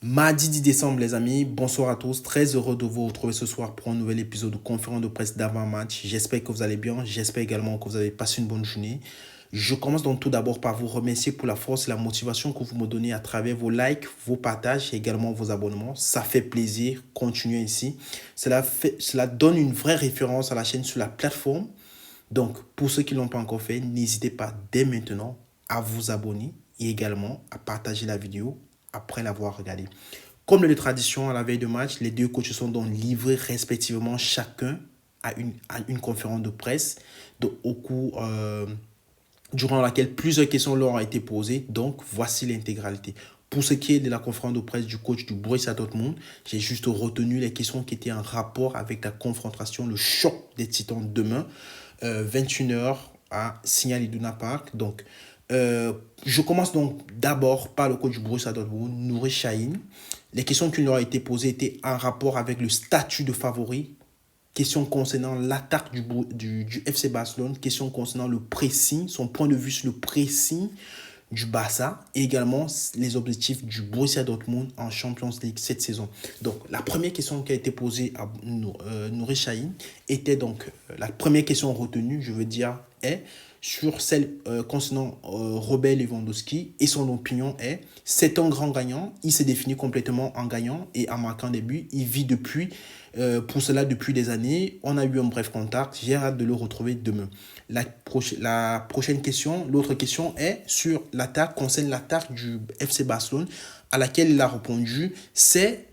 Mardi 10 décembre, les amis, bonsoir à tous. Très heureux de vous retrouver ce soir pour un nouvel épisode de conférence de presse d'avant-match. J'espère que vous allez bien. J'espère également que vous avez passé une bonne journée. Je commence donc tout d'abord par vous remercier pour la force et la motivation que vous me donnez à travers vos likes, vos partages et également vos abonnements. Ça fait plaisir. Continuez ainsi. Cela donne une vraie référence à la chaîne sur la plateforme. Donc, pour ceux qui ne l'ont pas encore fait, n'hésitez pas dès maintenant à vous abonner et également à partager la vidéo après l'avoir regardée. Comme de tradition, à la veille de match, les deux coachs sont donc livrés respectivement chacun à une conférence de presse durant laquelle plusieurs questions leur ont été posées. Donc, voici l'intégralité. Pour ce qui est de la conférence de presse du coach du Borussia Dortmund, j'ai juste retenu les questions qui étaient en rapport avec la confrontation, le choc des Titans demain, 21h à Signal Iduna Park. Donc, je commence donc d'abord par le coach du Borussia Dortmund, Nouri Sahin. Les questions qui lui ont été posées étaient en rapport avec le statut de favori. Question concernant l'attaque du FC Barcelone. Question concernant le pressing, son point de vue sur le pressing du Barça et également les objectifs du Borussia Dortmund en Champions League cette saison. Donc, la première question qui a été posée à Nouri Sahin était donc, la première question retenue, je veux dire, est sur celle concernant Robert Lewandowski et son opinion est c'est un grand gagnant, il s'est défini complètement en gagnant et en marquant des buts, il vit pour cela depuis des années, on a eu un bref contact, j'ai hâte de le retrouver demain. La prochaine question, l'autre question est sur l'attaque, concerne l'attaque du FC Barcelone à laquelle il a répondu, c'est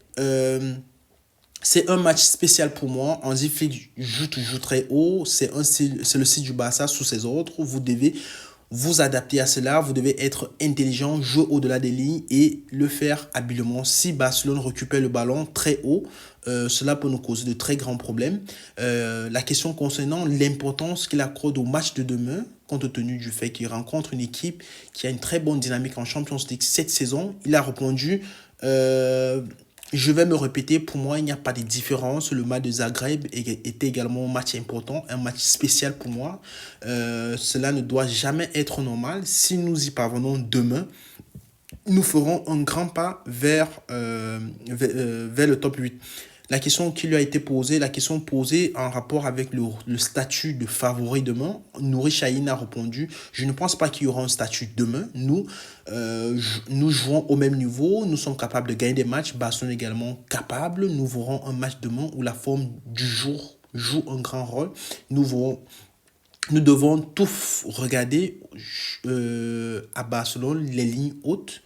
un match spécial pour moi. Hansi joue toujours très haut. C'est le site du Barça sous ses ordres. Vous devez vous adapter à cela. Vous devez être intelligent, jouer au-delà des lignes et le faire habilement. Si Barcelone récupère le ballon très haut, cela peut nous causer de très grands problèmes. La question concernant l'importance qu'il accorde au match de demain, compte tenu du fait qu'il rencontre une équipe qui a une très bonne dynamique en Champions League cette saison, il a répondu... je vais me répéter, pour moi, il n'y a pas de différence. Le match de Zagreb était également un match important, un match spécial pour moi. Cela ne doit jamais être normal. Si nous y parvenons demain, nous ferons un grand pas vers le top 8. La question qui lui a été posée, la question posée en rapport avec le statut de favori demain, Nouri Sahin a répondu, je ne pense pas qu'il y aura un statut demain. Nous jouons au même niveau, nous sommes capables de gagner des matchs, Barcelone également capable. Nous verrons un match demain où la forme du jour joue un grand rôle. Nous devons tout regarder à Barcelone, les lignes hautes,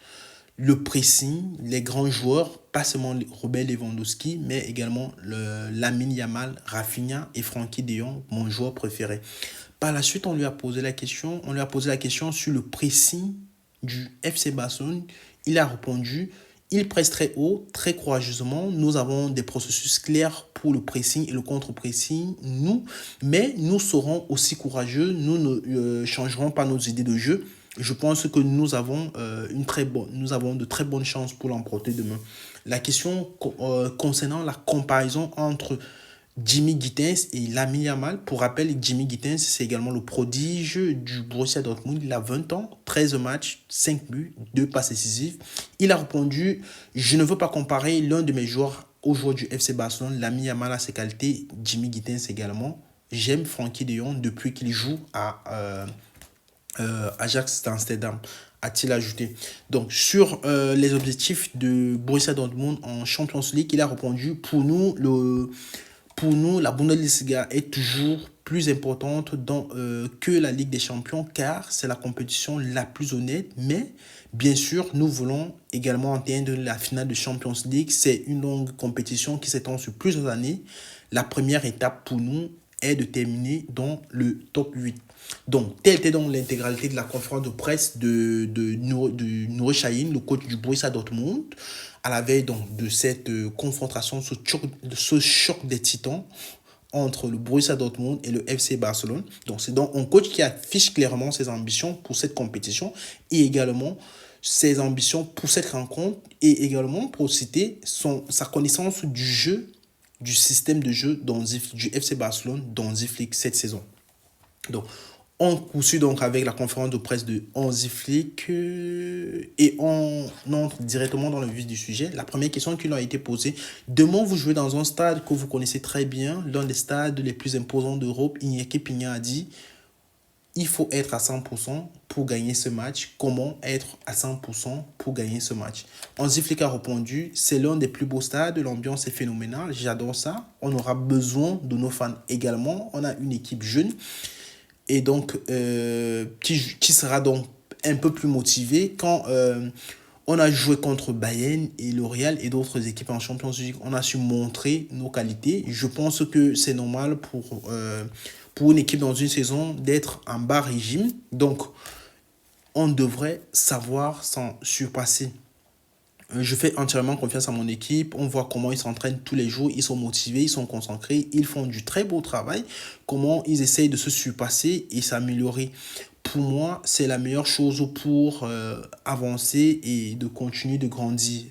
le pressing, les grands joueurs, pas seulement Robert Lewandowski, mais également Lamine Yamal, Rafinha et Frenkie de Jong, mon joueur préféré. Par la suite, on lui a posé la question sur le pressing du FC Barcelone. Il a répondu, il presse très haut, très courageusement. Nous avons des processus clairs pour le pressing et le contre-pressing, mais nous serons aussi courageux, nous ne changerons pas nos idées de jeu. Je pense que nous avons de très bonnes chances pour l'emporter demain. La question concernant la comparaison entre Jimmy Gittens et Lamine Yamal. Pour rappel, Jimmy Gittens, c'est également le prodige du Borussia Dortmund. Il a 20 ans, 13 matchs, 5 buts, 2 passes décisives. Il a répondu, je ne veux pas comparer l'un de mes joueurs au joueur du FC Barcelone. Lamine Yamal a ses qualités, Jimmy Gittens également. J'aime Frenkie de Jong depuis qu'il joue à Ajax d'Amsterdam, a-t-il ajouté. Donc, sur les objectifs de Borussia Dortmund en Champions League, il a répondu, pour nous, la Bundesliga est toujours plus importante que la Ligue des Champions, car c'est la compétition la plus honnête. Mais, bien sûr, nous voulons également atteindre la finale de Champions League. C'est une longue compétition qui s'étend sur plusieurs années. La première étape pour nous est de terminer dans le top 8. Donc, telle était donc l'intégralité de la conférence de presse de Nouri Sahin, le coach du Borussia Dortmund, à la veille donc de cette confrontation, ce choc des titans entre le Borussia Dortmund et le FC Barcelone. Donc, c'est donc un coach qui affiche clairement ses ambitions pour cette compétition et également ses ambitions pour cette rencontre et également pour citer sa connaissance du jeu, du système de jeu du FC Barcelone dans Hansi Flick cette saison. Donc, On poursuit donc avec la conférence de presse de Hansi Flick et on entre directement dans le vif du sujet. La première question qui leur a été posée: demain vous jouez dans un stade que vous connaissez très bien, l'un des stades les plus imposants d'Europe. Iñaki Pina a dit: il faut être à 100% pour gagner ce match. Comment être à 100% pour gagner ce match? Hansi Flick a répondu: c'est l'un des plus beaux stades, l'ambiance est phénoménale, j'adore ça. On aura besoin de nos fans également. On a une équipe jeune et donc qui sera donc un peu plus motivé quand on a joué contre Bayern et le Real et d'autres équipes en Champions League. On a su montrer nos qualités. Je pense que c'est normal pour une équipe dans une saison d'être en bas régime. Donc, on devrait savoir s'en surpasser. Je fais entièrement confiance à mon équipe. On voit comment ils s'entraînent tous les jours. Ils sont motivés, ils sont concentrés. Ils font du très beau travail. Comment ils essayent de se surpasser et s'améliorer. Pour moi, c'est la meilleure chose pour avancer et de continuer de grandir.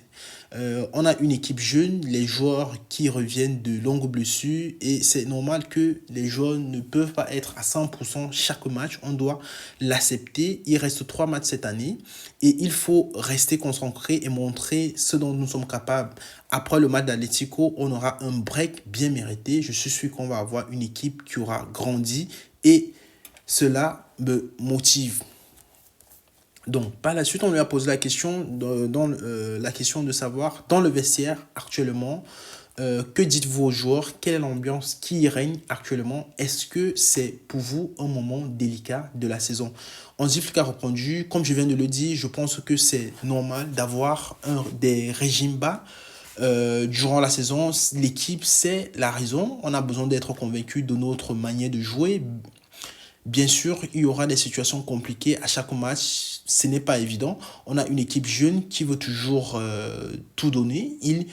On a une équipe jeune, les joueurs qui reviennent de longues blessures et c'est normal que les joueurs ne peuvent pas être à 100% chaque match. On doit l'accepter. Il reste 3 matchs cette année et il faut rester concentré et montrer ce dont nous sommes capables. Après le match d'Atlético, on aura un break bien mérité. Je suis sûr qu'on va avoir une équipe qui aura grandi et cela me motive. Donc, par la suite, on lui a posé la question, la question de savoir, dans le vestiaire actuellement, que dites-vous aux joueurs? Quelle est l'ambiance qui règne actuellement? Est-ce que c'est pour vous un moment délicat de la saison? Hansi Flick a répondu: comme je viens de le dire, je pense que c'est normal d'avoir des régimes bas. Durant la saison, l'équipe, c'est la raison. On a besoin d'être convaincu de notre manière de jouer. Bien sûr, il y aura des situations compliquées à chaque match. Ce n'est pas évident. On a une équipe jeune qui veut toujours tout donner. Ils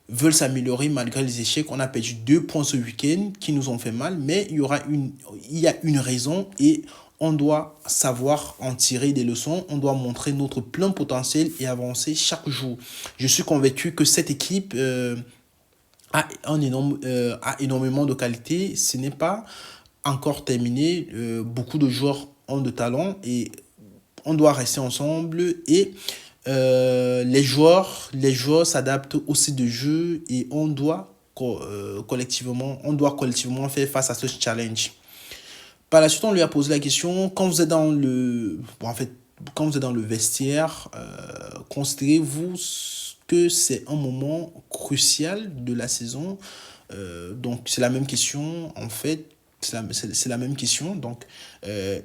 veulent s'améliorer malgré les échecs. On a perdu 2 points ce week-end qui nous ont fait mal. Mais il y a une raison et on doit savoir en tirer des leçons. On doit montrer notre plein potentiel et avancer chaque jour. Je suis convaincu que cette équipe a énormément de qualité. Ce n'est pas encore terminé. Beaucoup de joueurs ont de talent et on doit rester ensemble et les joueurs s'adaptent au style de jeu et on doit collectivement faire face à ce challenge. Par la suite, on lui a posé la question: quand vous êtes dans quand vous êtes dans le vestiaire, considérez-vous que c'est un moment crucial de la saison? Donc c'est la même question en fait. C'est la même question. Donc,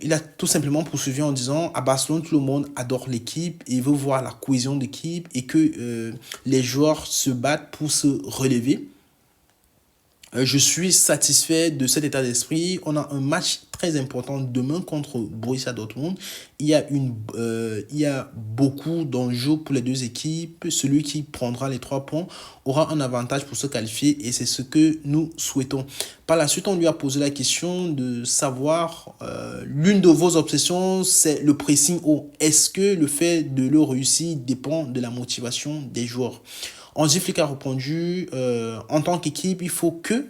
il a tout simplement poursuivi en disant: à Barcelone, tout le monde adore l'équipe et veut voir la cohésion d'équipe et que les joueurs se battent pour se relever. Je suis satisfait de cet état d'esprit. On a un match très important demain contre Borussia Dortmund. Il y a beaucoup d'enjeux pour les deux équipes. Celui qui prendra les 3 points aura un avantage pour se qualifier et c'est ce que nous souhaitons. Par la suite, on lui a posé la question de savoir, l'une de vos obsessions, c'est le pressing haut. Est-ce que le fait de le réussir dépend de la motivation des joueurs? Hansi Flick a répondu: en tant qu'équipe, il faut que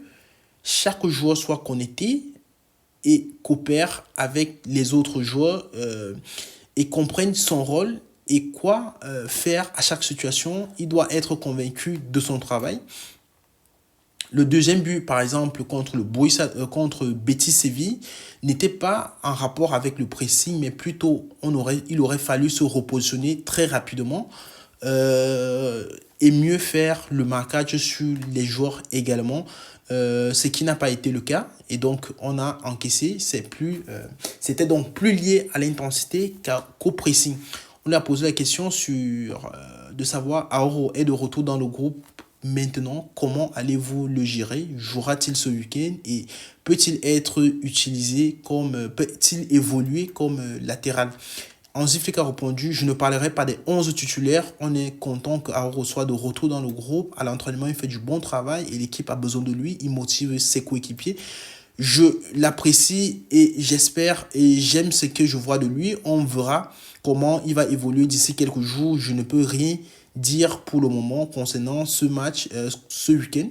chaque joueur soit connecté et coopère avec les autres joueurs et comprenne son rôle et quoi faire à chaque situation. Il doit être convaincu de son travail. Le deuxième but, par exemple, contre Betis Séville, n'était pas en rapport avec le pressing, mais plutôt il aurait fallu se repositionner très rapidement et mieux faire le marquage sur les joueurs également, ce qui n'a pas été le cas et donc on a encaissé. C'était donc plus lié à l'intensité qu'au pressing. On lui a posé la question de savoir: Araujo est de retour dans le groupe maintenant, comment allez-vous le gérer? Jouera-t-il ce week-end et peut-il évoluer comme latéral? Hansi Flick a répondu: je ne parlerai pas des 11 titulaires. On est content que Araujo soit de retour dans le groupe. À l'entraînement, il fait du bon travail et l'équipe a besoin de lui. Il motive ses coéquipiers. Je l'apprécie et j'espère et j'aime ce que je vois de lui. On verra comment il va évoluer d'ici quelques jours. Je ne peux rien dire pour le moment concernant ce match, ce week-end.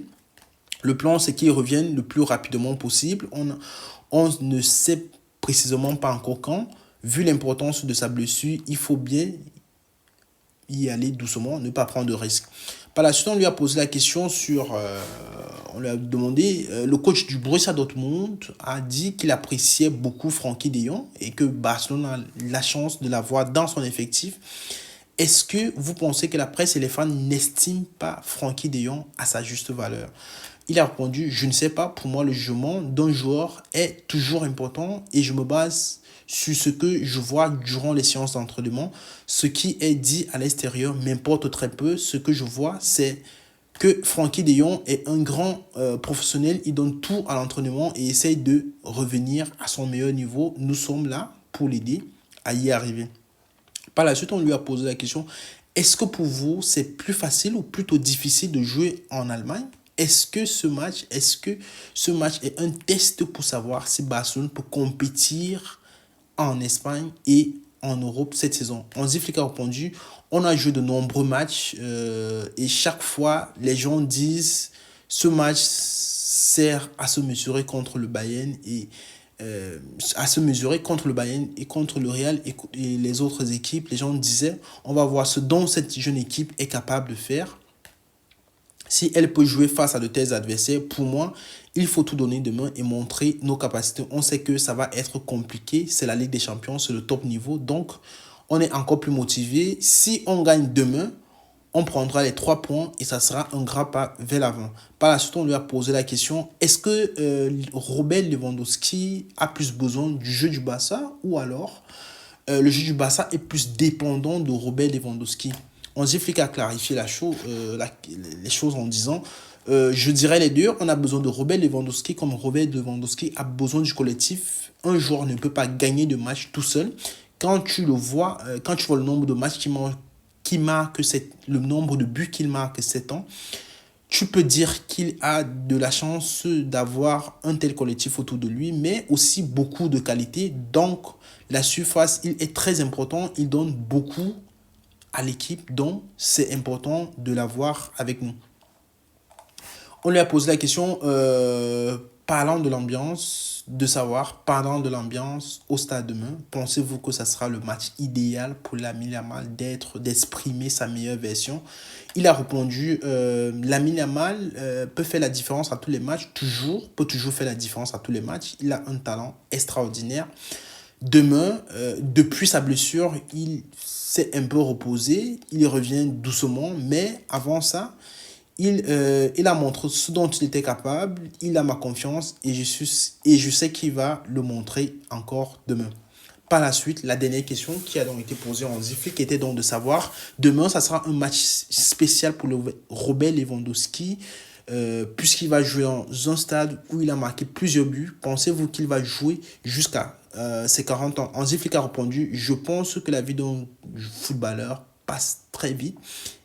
Le plan, c'est qu'il revienne le plus rapidement possible. On ne sait précisément pas encore quand. Vu l'importance de sa blessure, il faut bien y aller doucement, ne pas prendre de risques. Par la suite, on lui a posé la question sur... on lui a demandé... le coach du Borussia Dortmund a dit qu'il appréciait beaucoup Frenkie de Jong et que Barcelone a la chance de l'avoir dans son effectif. Est-ce que vous pensez que la presse et les fans n'estiment pas Frenkie de Jong à sa juste valeur? Il a répondu, je ne sais pas, pour moi le jugement d'un joueur est toujours important et je me base sur ce que je vois durant les séances d'entraînement. Ce qui est dit à l'extérieur m'importe très peu. Ce que je vois, c'est que Frenkie de Jong est un grand professionnel. Il donne tout à l'entraînement et essaye de revenir à son meilleur niveau. Nous sommes là pour l'aider à y arriver. Par la suite, on lui a posé la question, est-ce que pour vous, c'est plus facile ou plutôt difficile de jouer en Allemagne? Est-ce que ce match est un test pour savoir si Barcelone peut compétir en Espagne et en Europe cette saison? Hansi Flick a répondu, on a joué de nombreux matchs et chaque fois, les gens disent, ce match sert à se mesurer contre le Bayern et contre le Real et les autres équipes. Les gens disaient, on va voir ce dont cette jeune équipe est capable de faire. Si elle peut jouer face à de tels adversaires, pour moi, il faut tout donner demain et montrer nos capacités. On sait que ça va être compliqué. C'est la Ligue des Champions, c'est le top niveau. Donc, on est encore plus motivé. Si on gagne demain, on prendra les 3 points et ça sera un grand pas vers l'avant. Par la suite, on lui a posé la question, est-ce que Robert Lewandowski a plus besoin du jeu du Barça ou alors le jeu du Barça est plus dépendant de Robert Lewandowski? Hansi Flick a clarifié les choses en disant, je dirais les deux, on a besoin de Robert Lewandowski comme Robert Lewandowski a besoin du collectif. Un joueur ne peut pas gagner de match tout seul. Quand tu vois le nombre de matchs le nombre de buts qu'il marque cette ans, tu peux dire qu'il a de la chance d'avoir un tel collectif autour de lui, mais aussi beaucoup de qualité. Donc, la surface, il est très important. Il donne beaucoup à l'équipe, donc c'est important de l'avoir avec nous. On lui a posé la question, parlant de l'ambiance au stade demain, pensez-vous que ça sera le match idéal pour Lamine Yamal d'exprimer sa meilleure version? Il a répondu, Lamine Yamal peut faire la différence à tous les matchs, peut toujours faire la différence à tous les matchs. Il a un talent extraordinaire. Demain, depuis sa blessure, il s'est un peu reposé, il revient doucement, mais avant ça, il a montré ce dont il était capable, il a ma confiance et je sais qu'il va le montrer encore demain. Par la suite, la dernière question qui a donc été posée en Hansi Flick était donc de savoir, demain, ça sera un match spécial pour Robert Lewandowski, puisqu'il va jouer dans un stade où il a marqué plusieurs buts. Pensez-vous qu'il va jouer jusqu'à ses 40 ans? Hansi Flick a répondu, je pense que la vie d'un footballeur passe très vite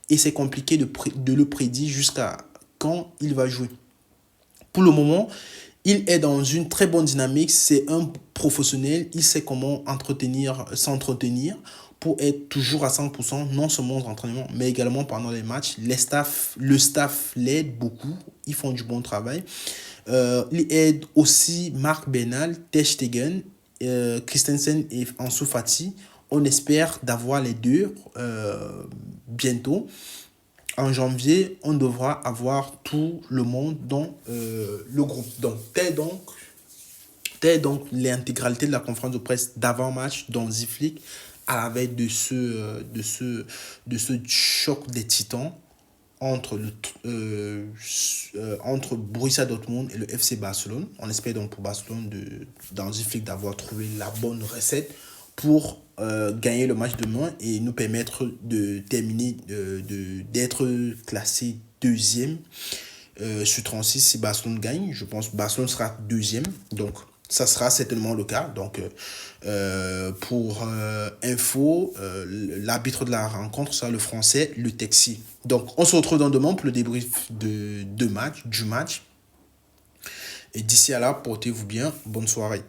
et c'est compliqué de le prédire jusqu'à quand il va jouer. Pour le moment, il est dans une très bonne dynamique, c'est un professionnel, il sait comment s'entretenir pour être toujours à 100%, non seulement aux entraînements, mais également pendant les matchs. Le staff l'aide beaucoup, ils font du bon travail. Il aide aussi Marc Bernal, Ter Stegen, Christensen et Ansu Fati. On espère d'avoir les deux bientôt. En janvier, on devra avoir tout le monde dans le groupe. Donc, telle donc l'intégralité de la conférence de presse d'avant-match dans Hansi Flick à la veille de ce choc des titans entre Borussia Dortmund et le FC Barcelone. On espère donc pour Barcelone dans Hansi Flick d'avoir trouvé la bonne recette pour gagner le match demain et nous permettre de terminer, d'être classé deuxième sur 36 si Barcelone gagne. Je pense que Barcelone sera deuxième, donc ça sera certainement le cas. Donc, pour info, l'arbitre de la rencontre sera le français, le Texi. Donc, on se retrouve dans demain pour le débrief du match. Et d'ici à là, portez-vous bien. Bonne soirée.